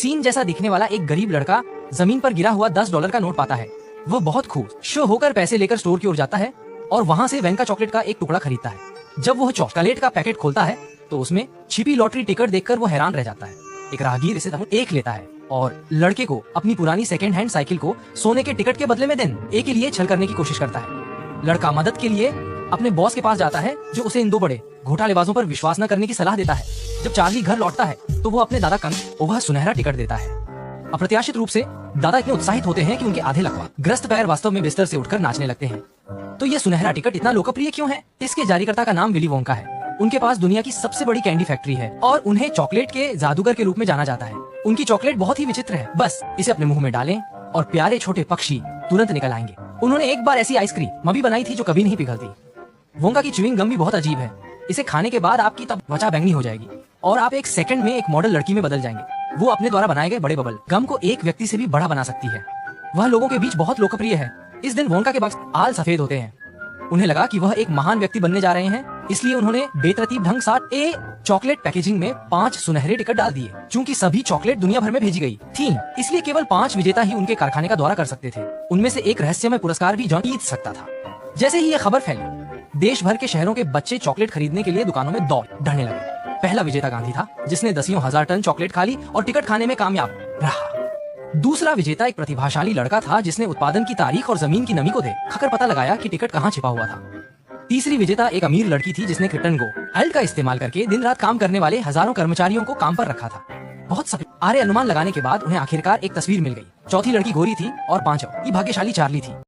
Scene जैसा दिखने वाला एक गरीब लड़का जमीन पर गिरा हुआ $10 का नोट पाता है। वो बहुत खुश होकर पैसे लेकर स्टोर की ओर जाता है और वहाँ से वेंका चॉकलेट का एक टुकड़ा खरीदता है। जब वो चॉकलेट का पैकेट खोलता है तो उसमें छिपी लॉटरी टिकट देखकर वो हैरान रह जाता है। एक राहगीर इसे एक लेता है और लड़के को अपनी पुरानी सेकेंड हैंड साइकिल को सोने के टिकट के बदले में देने के लिए छल करने की कोशिश करता है। लड़का मदद के लिए अपने बॉस के पास जाता है जो उसे इन दो बड़े घोटालेबाजों पर विश्वास न करने की सलाह देता है। जब चार्ली घर लौटता है तो वो अपने दादा को वह सुनहरा टिकट देता है। अप्रत्याशित रूप से दादा इतने उत्साहित होते हैं कि उनके आधे लकवा ग्रस्त पैर वास्तव में बिस्तर से उठकर नाचने लगते हैं। तो ये सुनहरा टिकट इतना लोकप्रिय क्यों है? इसके जारीकर्ता का नाम विली वोंका है। उनके पास दुनिया की सबसे बड़ी कैंडी फैक्ट्री है और उन्हें चॉकलेट के जादूगर के रूप में जाना जाता है। उनकी चॉकलेट बहुत ही विचित्र है, बस इसे अपने मुंह में डालें और प्यारे छोटे पक्षी तुरंत निकल आएंगे। उन्होंने एक बार ऐसी आइसक्रीम भी बनाई थी जो कभी नहीं पिघलती। वोंका की च्युइंग गम भी बहुत अजीब है। इसे खाने के बाद आपकी त्वचा बैंगनी हो जाएगी और आप एक सेकंड में एक मॉडल लड़की में बदल जाएंगे। वो अपने द्वारा बनाए गए बड़े बबल गम को एक व्यक्ति से भी बड़ा बना सकती है। वह लोगों के बीच बहुत लोकप्रिय है। इस दिन वोंका के बक्स आल सफेद होते हैं। उन्हें लगा कि वह एक महान व्यक्ति बनने जा रहे हैं, इसलिए उन्होंने बेतरतीब ढंग से चॉकलेट पैकेजिंग में 5 सुनहरे टिकट डाल दिए। चूंकि सभी चॉकलेट दुनिया भर में भेजी गई थी, इसलिए केवल 5 विजेता ही उनके कारखाने का दौरा कर सकते थे। उनमें से एक रहस्यमय पुरस्कार भी जीत सकता था। जैसे ही यह खबर फैली, देश भर के शहरों के बच्चे चॉकलेट खरीदने के लिए दुकानों में दौड़ने लगे। पहला विजेता गांधी था, जिसने दसियों हजार टन चॉकलेट खा ली और टिकट खाने में कामयाब रहा। दूसरा विजेता एक प्रतिभाशाली लड़का था, जिसने उत्पादन की तारीख और जमीन की नमी को देखकर पता लगाया कि टिकट कहाँ छिपा हुआ था। तीसरी विजेता एक अमीर लड़की थी, जिसने क्रिप्टन गो अल्ट का इस्तेमाल करके दिन रात काम करने वाले हजारों कर्मचारियों को काम पर रखा था। बहुत सारे अनुमान लगाने के बाद उन्हें आखिरकार एक तस्वीर मिल गई। चौथी लड़की गोरी थी और पांचवी भाग्यशाली चार्ली थी।